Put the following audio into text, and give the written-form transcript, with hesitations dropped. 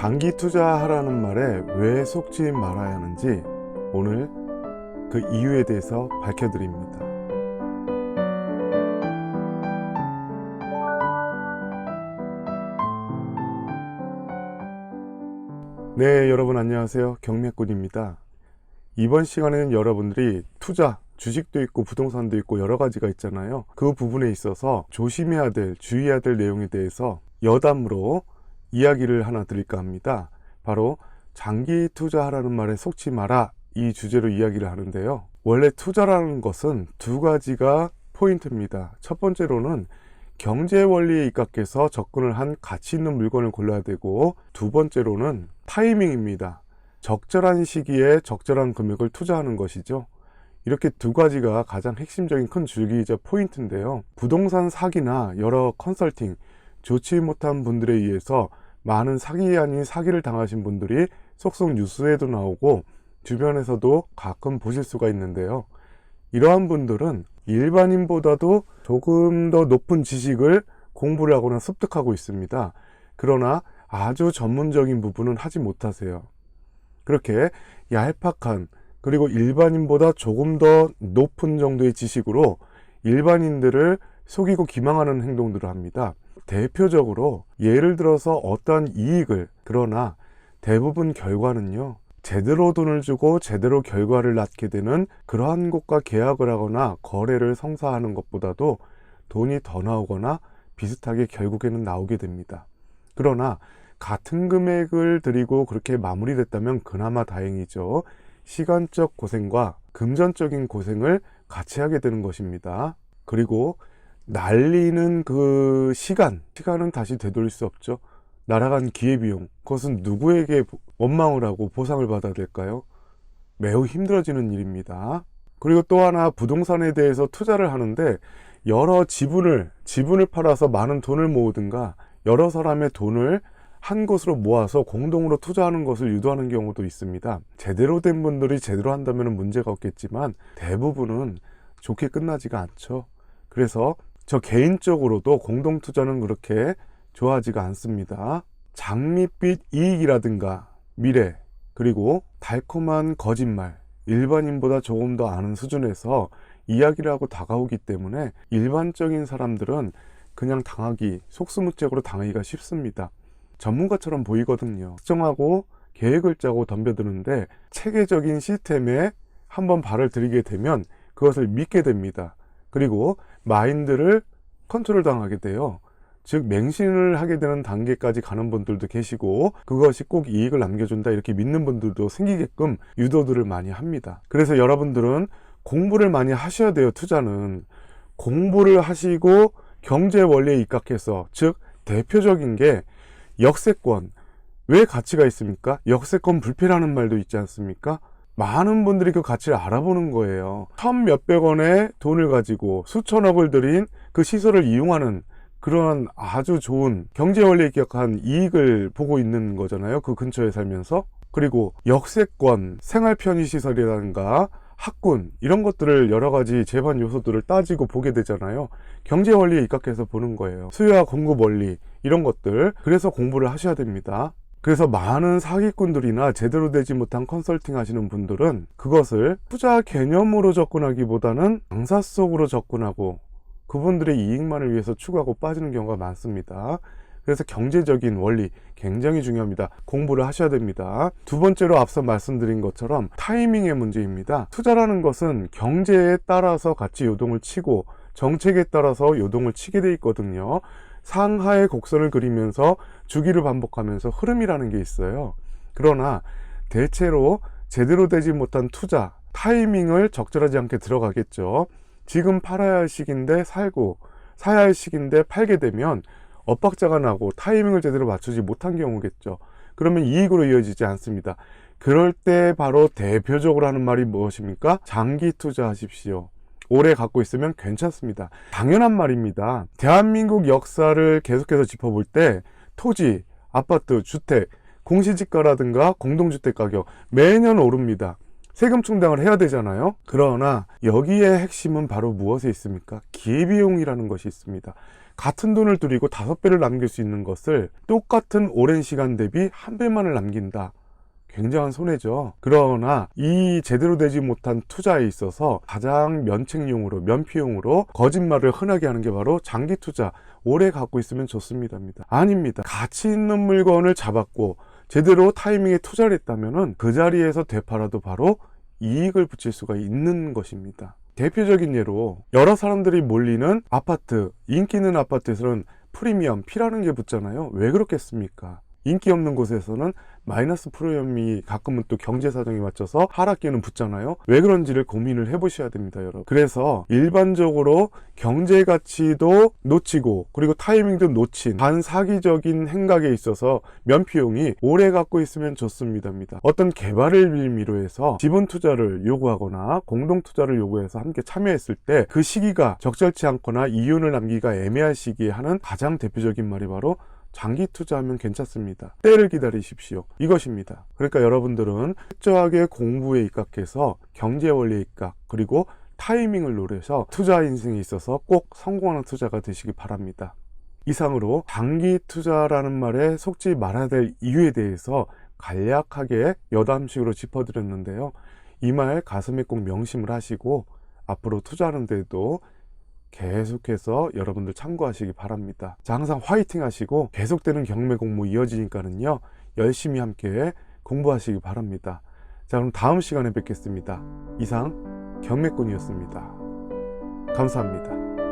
장기 투자하라는 말에 왜 속지 말아야 하는지 오늘 그 이유에 대해서 밝혀드립니다. 네, 여러분 안녕하세요. 경매꾼입니다. 이번 시간에는 여러분들이 투자, 주식도 있고 부동산도 있고 여러 가지가 있잖아요. 그 부분에 있어서 조심해야 될, 주의해야 될 내용에 대해서 여담으로 이야기를 하나 드릴까 합니다. 바로 장기 투자하라는 말에 속지 마라, 이 주제로 이야기를 하는데요. 원래 투자라는 것은 두 가지가 포인트입니다. 첫 번째로는 경제 원리에 입각해서 접근을 한 가치 있는 물건을 골라야 되고, 두 번째로는 타이밍입니다. 적절한 시기에 적절한 금액을 투자하는 것이죠. 이렇게 두 가지가 가장 핵심적인 큰 줄기이자 포인트인데요. 부동산 사기나 여러 컨설팅, 좋지 못한 분들에 의해서 많은 사기 아닌 사기를 당하신 분들이 속속 뉴스에도 나오고 주변에서도 가끔 보실 수가 있는데요. 이러한 분들은 일반인보다도 조금 더 높은 지식을 공부를 하거나 습득하고 있습니다. 그러나 아주 전문적인 부분은 하지 못하세요. 그렇게 얄팍한, 그리고 일반인보다 조금 더 높은 정도의 지식으로 일반인들을 속이고 기망하는 행동들을 합니다. 대표적으로 예를 들어서 어떠한 이익을, 그러나 대부분 결과는요, 제대로 돈을 주고 제대로 결과를 낳게 되는 그러한 곳과 계약을 하거나 거래를 성사하는 것보다도 돈이 더 나오거나 비슷하게 결국에는 나오게 됩니다. 그러나 같은 금액을 들이고 그렇게 마무리됐다면 그나마 다행이죠. 시간적 고생과 금전적인 고생을 같이 하게 되는 것입니다. 그리고 날리는 그 시간은 다시 되돌릴 수 없죠. 날아간 기회비용, 그것은 누구에게 원망을 하고 보상을 받아야 될까요? 매우 힘들어지는 일입니다. 그리고 또 하나, 부동산에 대해서 투자를 하는데 여러 지분을 팔아서 많은 돈을 모으든가 여러 사람의 돈을 한 곳으로 모아서 공동으로 투자하는 것을 유도하는 경우도 있습니다. 제대로 된 분들이 제대로 한다면 문제가 없겠지만 대부분은 좋게 끝나지가 않죠. 그래서 저 개인적으로도 공동 투자는 그렇게 좋아하지가 않습니다. 장밋빛 이익이라든가 미래, 그리고 달콤한 거짓말, 일반인보다 조금 더 아는 수준에서 이야기를 하고 다가오기 때문에 일반적인 사람들은 그냥 속수무책으로 당하기가 쉽습니다. 전문가처럼 보이거든요. 특정하고 계획을 짜고 덤벼드는데 체계적인 시스템에 한번 발을 들이게 되면 그것을 믿게 됩니다. 그리고 마인드를 컨트롤 당하게 돼요. 즉 맹신을 하게 되는 단계까지 가는 분들도 계시고, 그것이 꼭 이익을 남겨준다 이렇게 믿는 분들도 생기게끔 유도들을 많이 합니다. 그래서 여러분들은 공부를 많이 하셔야 돼요. 투자는 공부를 하시고 경제 원리에 입각해서, 즉 대표적인 게 역세권. 왜 가치가 있습니까? 역세권 불패라는 말도 있지 않습니까? 많은 분들이 그 가치를 알아보는 거예요. 천 몇백 원의 돈을 가지고 수천억을 들인 그 시설을 이용하는 그런 아주 좋은 경제 원리에 입각한 이익을 보고 있는 거잖아요. 그 근처에 살면서. 그리고 역세권, 생활 편의 시설이라든가 학군, 이런 것들을 여러 가지 재반 요소들을 따지고 보게 되잖아요. 경제 원리에 입각해서 보는 거예요. 수요와 공급 원리, 이런 것들. 그래서 공부를 하셔야 됩니다. 그래서 많은 사기꾼들이나 제대로 되지 못한 컨설팅 하시는 분들은 그것을 투자 개념으로 접근하기보다는 장사 속으로 접근하고 그분들의 이익만을 위해서 추구하고 빠지는 경우가 많습니다. 그래서 경제적인 원리 굉장히 중요합니다. 공부를 하셔야 됩니다. 두 번째로 앞서 말씀드린 것처럼 타이밍의 문제입니다. 투자라는 것은 경제에 따라서 같이 요동을 치고 정책에 따라서 요동을 치게 돼 있거든요. 상하의 곡선을 그리면서 주기를 반복하면서 흐름이라는 게 있어요. 그러나 대체로 제대로 되지 못한 투자, 타이밍을 적절하지 않게 들어가겠죠. 지금 팔아야 할 시기인데 살고, 사야 할 시기인데 팔게 되면 엇박자가 나고 타이밍을 제대로 맞추지 못한 경우겠죠. 그러면 이익으로 이어지지 않습니다. 그럴 때 바로 대표적으로 하는 말이 무엇입니까? 장기 투자하십시오. 오래 갖고 있으면 괜찮습니다. 당연한 말입니다. 대한민국 역사를 계속해서 짚어볼 때 토지, 아파트, 주택, 공시지가라든가 공동주택 가격 매년 오릅니다. 세금 충당을 해야 되잖아요. 그러나 여기에 핵심은 바로 무엇에 있습니까? 기회비용이라는 것이 있습니다. 같은 돈을 들이고 5배를 남길 수 있는 것을 똑같은 오랜 시간 대비 1배만을 남긴다. 굉장한 손해죠. 그러나 이 제대로 되지 못한 투자에 있어서 가장 면책용으로, 면피용으로 거짓말을 흔하게 하는 게 바로 장기 투자, 오래 갖고 있으면 좋습니다입니다. 아닙니다. 가치 있는 물건을 잡았고 제대로 타이밍에 투자를 했다면 그 자리에서 되팔아도 바로 이익을 붙일 수가 있는 것입니다. 대표적인 예로 여러 사람들이 몰리는 아파트, 인기 있는 아파트에서는 프리미엄, P라는 게 붙잖아요. 왜 그렇겠습니까? 인기 없는 곳에서는 마이너스 프리미엄이 가끔은 또 경제 사정에 맞춰서 하락기는 붙잖아요. 왜 그런지를 고민을 해보셔야 됩니다, 여러분. 그래서 일반적으로 경제 가치도 놓치고 그리고 타이밍도 놓친 반사기적인 행각에 있어서 면피용이 오래 갖고 있으면 좋습니다입니다. 어떤 개발을 빌미로 해서 지분 투자를 요구하거나 공동 투자를 요구해서 함께 참여했을 때 그 시기가 적절치 않거나 이윤을 남기기가 애매한 시기에 하는 가장 대표적인 말이 바로 장기 투자하면 괜찮습니다. 때를 기다리십시오. 이것입니다. 그러니까 여러분들은 철저하게 공부에 입각해서 경제 원리에 입각, 그리고 타이밍을 노려서 투자 인생에 있어서 꼭 성공하는 투자가 되시기 바랍니다. 이상으로 장기 투자라는 말에 속지 말아야 될 이유에 대해서 간략하게 여담식으로 짚어드렸는데요. 이 말 가슴에 꼭 명심을 하시고 앞으로 투자하는 데도 계속해서 여러분들 참고하시기 바랍니다. 자, 항상 화이팅 하시고 계속되는 경매 공부 이어지니까는요, 열심히 함께 공부하시기 바랍니다. 자, 그럼 다음 시간에 뵙겠습니다. 이상 경매꾼이었습니다. 감사합니다.